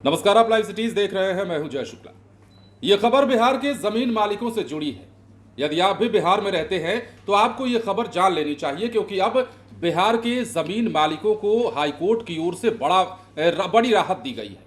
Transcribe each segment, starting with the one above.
नमस्कार, आप live cities देख रहे हैं। मैं हूं जय शुक्ला। यह खबर बिहार के जमीन मालिकों से जुड़ी है। यदि आप भी बिहार में रहते हैं तो आपको यह खबर जान लेनी चाहिए, क्योंकि अब बिहार के जमीन मालिकों को हाईकोर्ट की ओर से बड़ी राहत दी गई है।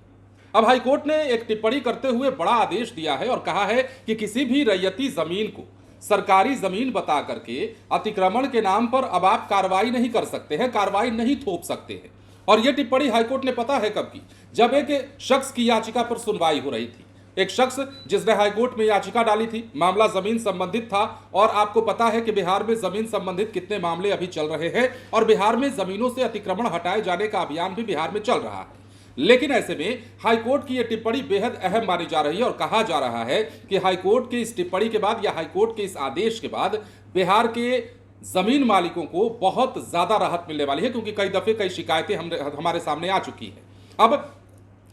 अब हाईकोर्ट ने एक टिप्पणी करते हुए बड़ा आदेश दिया है और कहा है कि किसी भी रैयती जमीन को सरकारी जमीन बता करके अतिक्रमण के नाम पर अब आप कार्रवाई नहीं कर सकते हैं, कार्रवाई नहीं थोप सकते हैं। और यह टिप्पणी हाईकोर्ट ने पता है कब की? जब एक शख्स की याचिका पर सुनवाई हो रही थी। एक शख्स जिसने हाईकोर्ट में याचिका डाली थी, मामला जमीन संबंधित था। और आपको पता है कि बिहार में जमीन संबंधित कितने मामले अभी चल रहे हैं और बिहार में जमीनों से अतिक्रमण हटाए जाने का अभियान भी बिहार में चल रहा है। लेकिन ऐसे में हाईकोर्ट की यह टिप्पणी बेहद अहम मानी जा रही है और कहा जा रहा है कि हाईकोर्ट की इस टिप्पणी के बाद या हाईकोर्ट के इस आदेश के बाद बिहार के जमीन मालिकों को बहुत ज्यादा राहत मिलने वाली है, क्योंकि कई दफे कई शिकायतें हमारे सामने आ चुकी है। अब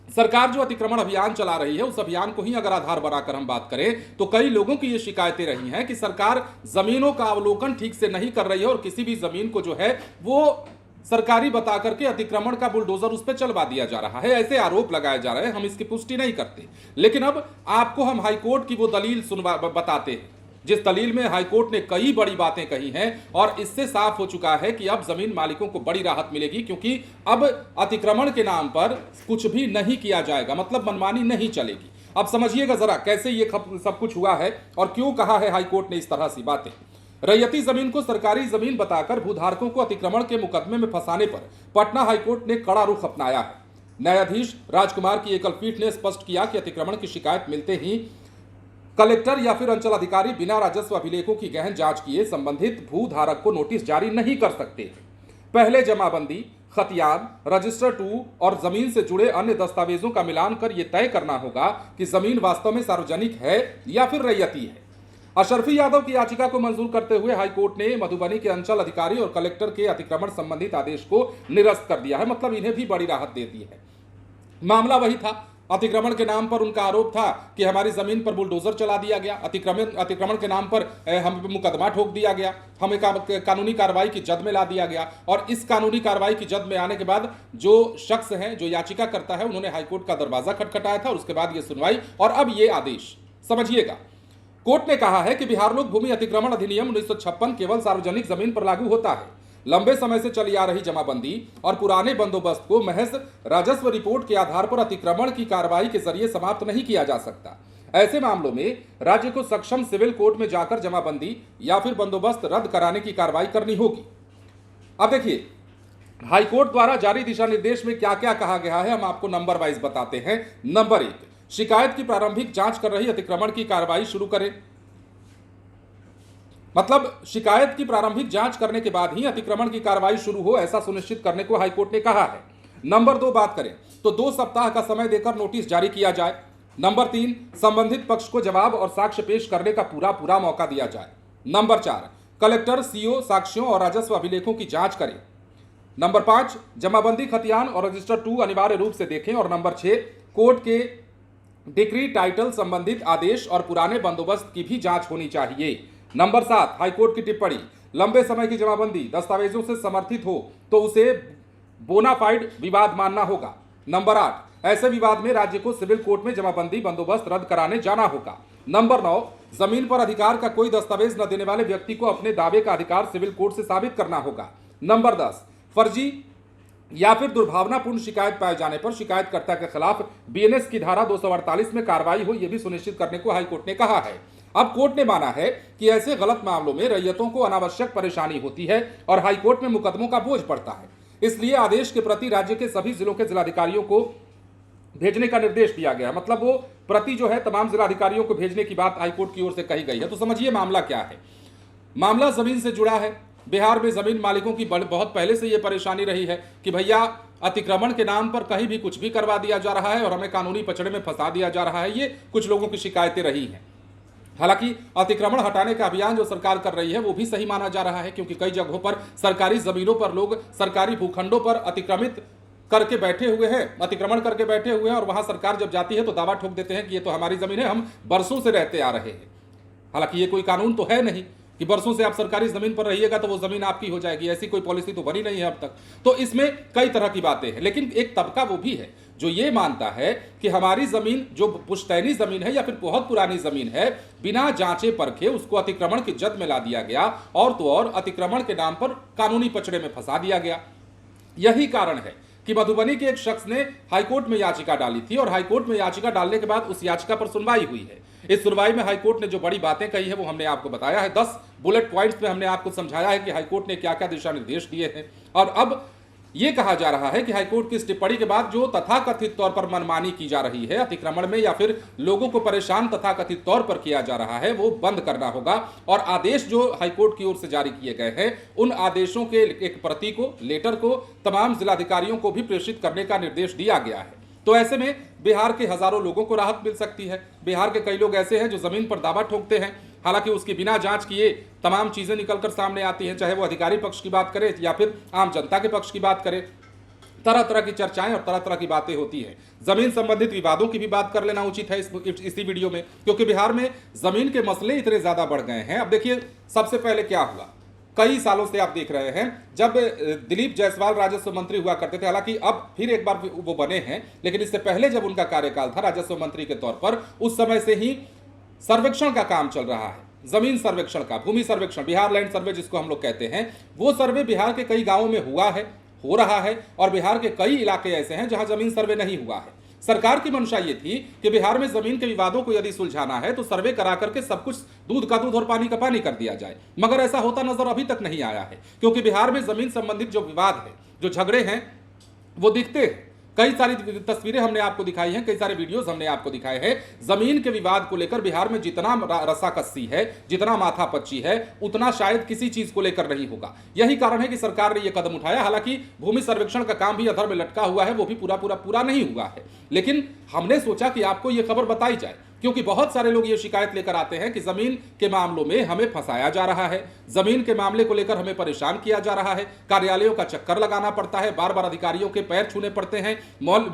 सरकार जो अतिक्रमण अभियान चला रही है, उस अभियान को ही अगर आधार बनाकर हम बात करें तो कई लोगों की ये शिकायतें रही हैं कि सरकार जमीनों का अवलोकन ठीक से नहीं कर रही है और किसी भी जमीन को जो है वो सरकारी बता करके अतिक्रमण का बुलडोजर उस पर चलवा दिया जा रहा है। ऐसे आरोप लगाए जा रहे हैं, हम इसकी पुष्टि नहीं करते। लेकिन अब आपको हम हाईकोर्ट की वो दलील बताते हैं जिस दलील में हाईकोर्ट ने कई बड़ी बातें कही हैं और इससे साफ हो चुका है कि अब जमीन मालिकों को बड़ी राहत मिलेगी, क्योंकि अब अतिक्रमण के नाम पर कुछ भी नहीं किया जाएगा, मतलब मनमानी नहीं चलेगी। अब समझिएगा जरा कैसे ये सब कुछ हुआ है और क्यों कहा है हाईकोर्ट ने इस तरह सी बातें। रैयती जमीन को सरकारी जमीन बताकर भूधारकों को अतिक्रमण के मुकदमे में फंसाने पर पटना हाईकोर्ट ने कड़ा रुख अपनाया है। न्यायाधीश राजकुमार की एकल पीठ ने स्पष्ट किया कि अतिक्रमण की शिकायत मिलते ही कलेक्टर या फिर अंचल अधिकारी बिना राजस्व अभिलेखों की गहन जांच किए संबंधित भूधारक को नोटिस जारी नहीं कर सकते। पहले जमाबंदी, खतियान, रजिस्टर 2 और जमीन से जुड़े अन्य दस्तावेजों का मिलान कर यह तय करना होगा कि जमीन वास्तव में सार्वजनिक है या फिर रैयती है। अशरफी यादव की याचिका को मंजूर करते हुए हाईकोर्ट ने मधुबनी के अंचल अधिकारी और कलेक्टर के अतिक्रमण संबंधित आदेश को निरस्त कर दिया है, मतलब इन्हें भी बड़ी राहत दे दी है। मामला वही था। अतिक्रमण के नाम पर उनका आरोप था कि हमारी जमीन पर बुलडोजर चला दिया गया, अतिक्रमण के नाम पर हम मुकदमा ठोक दिया गया, हमें कानूनी कार्रवाई की जद में ला दिया गया। और इस कानूनी कार्रवाई की जद में आने के बाद जो शख्स है, जो याचिका करता है, उन्होंने हाईकोर्ट का दरवाजा खटखटाया था और उसके बाद ये सुनवाई और अब ये आदेश। समझिएगा, कोर्ट ने कहा है कि बिहार लोक भूमि अतिक्रमण अधिनियम 1956 केवल सार्वजनिक जमीन पर लागू होता है। लंबे समय से चली आ रही जमाबंदी और पुराने बंदोबस्त को महज राजस्व रिपोर्ट के आधार पर अतिक्रमण की कार्रवाई के जरिए समाप्त नहीं किया जा सकता। ऐसे मामलों में राज्य को सक्षम सिविल कोर्ट में जाकर जमाबंदी या फिर बंदोबस्त रद्द कराने की कार्रवाई करनी होगी। अब देखिए, हाईकोर्ट द्वारा जारी दिशा निर्देश में क्या क्या कहा गया है, हम आपको नंबर वाइज बताते हैं। नंबर 1, शिकायत की प्रारंभिक जांच कर रही अतिक्रमण की कार्रवाई शुरू करें। मतलब शिकायत की प्रारंभिक जांच करने के बाद ही अतिक्रमण की कार्रवाई शुरू हो, ऐसा सुनिश्चित करने को हाईकोर्ट ने कहा है। नंबर 2 बात करें तो 2 सप्ताह का समय देकर नोटिस जारी किया जाए। नंबर 3, संबंधित पक्ष को जवाब और साक्ष्य पेश करने का पूरा मौका दिया जाए। नंबर 4, कलेक्टर, सीओ साक्ष्यों और राजस्व अभिलेखों की जांच करें। नंबर 5, जमाबंदी, खतियान और रजिस्टर 2 अनिवार्य रूप से देखें। और नंबर 6, कोर्ट के डिक्री, टाइटल, संबंधित आदेश और पुराने बंदोबस्त की भी जांच होनी चाहिए। नंबर 7, हाईकोर्ट की टिप्पणी, लंबे समय की जमाबंदी दस्तावेजों से समर्थित हो तो उसे बोनाफाइड विवाद मानना होगा। नंबर 8, ऐसे विवाद में राज्य को सिविल कोर्ट में जमाबंदी बंदोबस्त रद्द कराने जाना होगा। नंबर 9, जमीन पर अधिकार का कोई दस्तावेज न देने वाले व्यक्ति को अपने दावे का अधिकार सिविल कोर्ट से साबित करना होगा। नंबर 10, फर्जी या फिर दुर्भावनापूर्ण शिकायत पाए जाने पर शिकायतकर्ता के खिलाफ बीएनएस की धारा 248 में कार्रवाई हो, यह भी सुनिश्चित करने को हाईकोर्ट ने कहा है। अब कोर्ट ने माना है कि ऐसे गलत मामलों में रैयतों को अनावश्यक परेशानी होती है और हाईकोर्ट में मुकदमों का बोझ पड़ता है। इसलिए आदेश के प्रति राज्य के सभी जिलों के जिलाधिकारियों को भेजने का निर्देश दिया गया। मतलब वो प्रति जो है तमाम जिलाधिकारियों को भेजने की बात हाईकोर्ट की ओर से कही गई है। तो समझिए मामला क्या है। मामला जमीन से जुड़ा है। बिहार में जमीन मालिकों की बहुत पहले से यह परेशानी रही है कि भैया अतिक्रमण के नाम पर कहीं भी कुछ भी करवा दिया जा रहा है और हमें कानूनी पचड़े में फंसा दिया जा रहा है। ये कुछ लोगों की शिकायतें रही हैं। हालांकि अतिक्रमण हटाने का अभियान जो सरकार कर रही है वो भी सही माना जा रहा है, क्योंकि कई जगहों पर सरकारी जमीनों पर लोग सरकारी भूखंडों पर अतिक्रमित करके बैठे हुए हैं, अतिक्रमण करके बैठे हुए हैं और वहां सरकार जब जाती है तो दावा ठोक देते हैं कि ये तो हमारी जमीन है, हम बरसों से रहते आ रहे हैं। हालांकि ये कोई कानून तो है नहीं कि बरसों से आप सरकारी जमीन पर रहिएगा तो वो जमीन आपकी हो जाएगी, ऐसी कोई पॉलिसी तो बनी नहीं है अब तक। तो इसमें कई तरह की बातें हैं, लेकिन एक तबका वो भी है जो ये मानता है कि हमारी जमीन जो पुश्तैनी जमीन है या फिर बहुत पुरानी जमीन है, बिना जांचे परखे उसको अतिक्रमण की जद में ला दिया गया और तो और अतिक्रमण के नाम पर कानूनी पचड़े में फंसा दिया गया। यही कारण है कि मधुबनी के एक शख्स ने हाईकोर्ट में याचिका डाली थी और हाईकोर्ट में याचिका डालने के बाद उस याचिका पर सुनवाई हुई है। इस सुनवाई में हाईकोर्ट ने जो बड़ी बातें कही है वो हमने आपको बताया है। 10 बुलेट पॉइंट्स में हमने आपको समझाया है कि हाईकोर्ट ने क्या क्या दिशा निर्देश दिए हैं। और अब यह कहा जा रहा है कि हाईकोर्ट की इस टिप्पणी के बाद जो तथाकथित तौर पर मनमानी की जा रही है अतिक्रमण में या फिर लोगों को परेशान तथाकथित तौर पर किया जा रहा है वो बंद करना होगा। और आदेश जो हाईकोर्ट की ओर से जारी किए गए हैं उन आदेशों के एक प्रति को, लेटर को तमाम जिलाधिकारियों को भी प्रेषित करने का निर्देश दिया गया है। तो ऐसे में बिहार के हजारों लोगों को राहत मिल सकती है। बिहार के कई लोग ऐसे हैं जो जमीन पर दावा ठोकते हैं, हालांकि उसकी बिना जांच किए तमाम चीजें निकलकर सामने आती हैं, चाहे वो अधिकारी पक्ष की बात करें या फिर आम जनता के पक्ष की बात करें। तरह तरह की चर्चाएं और तरह तरह की बातें होती हैं। जमीन संबंधित विवादों की भी बात कर लेना उचित है इसी वीडियो में, क्योंकि बिहार में जमीन के मसले इतने ज्यादा बढ़ गए हैं। अब देखिए, सबसे पहले क्या हुआ, कई सालों से आप देख रहे हैं जब दिलीप जायसवाल राजस्व मंत्री हुआ करते थे, हालांकि अब फिर एक बार वो बने हैं, लेकिन इससे पहले जब उनका कार्यकाल था राजस्व मंत्री के तौर पर, उस समय से ही सर्वेक्षण का काम चल रहा है। जमीन सर्वेक्षण का, भूमि सर्वेक्षण, बिहार लैंड सर्वे जिसको हम लोग कहते हैं, वो सर्वे बिहार के कई गांवों में हुआ है, हो रहा है। और बिहार के कई इलाके ऐसे हैं जहां जमीन सर्वे नहीं हुआ है। सरकार की मंशा ये थी कि बिहार में जमीन के विवादों को यदि सुलझाना है तो सर्वे करा करके सब कुछ दूध का दूध और पानी का पानी कर दिया जाए, मगर ऐसा होता नजर अभी तक नहीं आया है। क्योंकि बिहार में जमीन संबंधित जो विवाद है, जो झगड़े हैं, वो दिखते हैं। कई सारी तस्वीरें हमने आपको दिखाई हैं, कई सारे वीडियोस हमने आपको दिखाए हैं। जमीन के विवाद को लेकर बिहार में जितना रस्साकस्सी है, जितना माथापच्ची है, उतना शायद किसी चीज को लेकर नहीं होगा। यही कारण है कि सरकार ने यह कदम उठाया। हालांकि भूमि सर्वेक्षण का काम भी अधर में लटका हुआ है, वो भी पूरा नहीं हुआ है, लेकिन हमने सोचा कि आपको यह खबर बताई जाए, क्योंकि बहुत सारे लोग ये शिकायत लेकर आते हैं कि जमीन के मामलों में हमें फंसाया जा रहा है, जमीन के मामले को लेकर हमें परेशान किया जा रहा है, कार्यालयों का चक्कर लगाना पड़ता है, बार बार अधिकारियों के पैर छूने पड़ते हैं,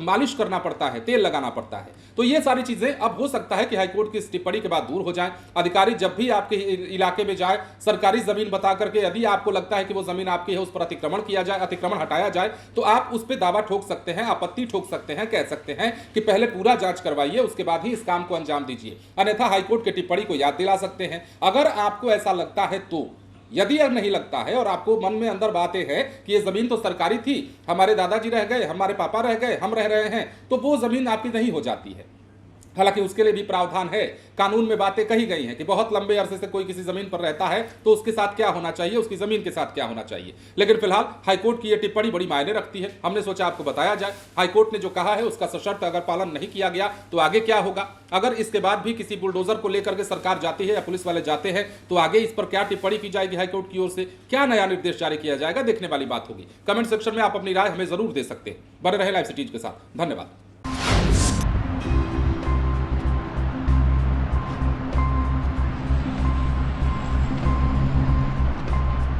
मालिश करना पड़ता है, तेल लगाना पड़ता है। तो ये सारी चीजें अब हो सकता है कि हाईकोर्ट की इस टिप्पणी के बाद दूर हो जाए। अधिकारी जब भी आपके इलाके में जाए, सरकारी जमीन बता करके यदि आपको लगता है कि वो जमीन आपकी है, उस पर अतिक्रमण किया जाए, अतिक्रमण हटाया जाए, तो आप उस पर दावा ठोक सकते हैं, आपत्ति ठोक सकते हैं, कह सकते हैं कि पहले पूरा जांच करवाइए, उसके बाद ही इस काम को अंजाम दीजिए। अन्यथा हाईकोर्ट की टिप्पणी को याद दिला सकते हैं। अगर आपको ऐसा लगता है तो, यदि नहीं लगता है और आपको मन में अंदर बातें हैं कि ये जमीन तो सरकारी थी, हमारे दादाजी रह गए, हमारे पापा रह गए, हम रह रहे हैं, तो वो जमीन आपकी नहीं हो जाती है। हालांकि उसके लिए भी प्रावधान है, कानून में बातें कही गई हैं कि बहुत लंबे अरसे से कोई किसी जमीन पर रहता है तो उसके साथ क्या होना चाहिए, उसकी जमीन के साथ क्या होना चाहिए। लेकिन फिलहाल हाईकोर्ट की यह टिप्पणी बड़ी मायने रखती है। हमने सोचा आपको बताया जाए। हाईकोर्ट ने जो कहा है उसका सशर्त अगर पालन नहीं किया गया तो आगे क्या होगा। अगर इसके बाद भी किसी बुलडोजर को लेकर के सरकार जाती है या पुलिस वाले जाते हैं तो आगे इस पर क्या टिप्पणी की जाएगी हाईकोर्ट की ओर से, क्या नया निर्देश जारी किया जाएगा, देखने वाली बात होगी। कमेंट सेक्शन में आप अपनी राय हमें जरूर दे सकते हैं। बने रहे लाइव सिटीज के साथ। धन्यवाद।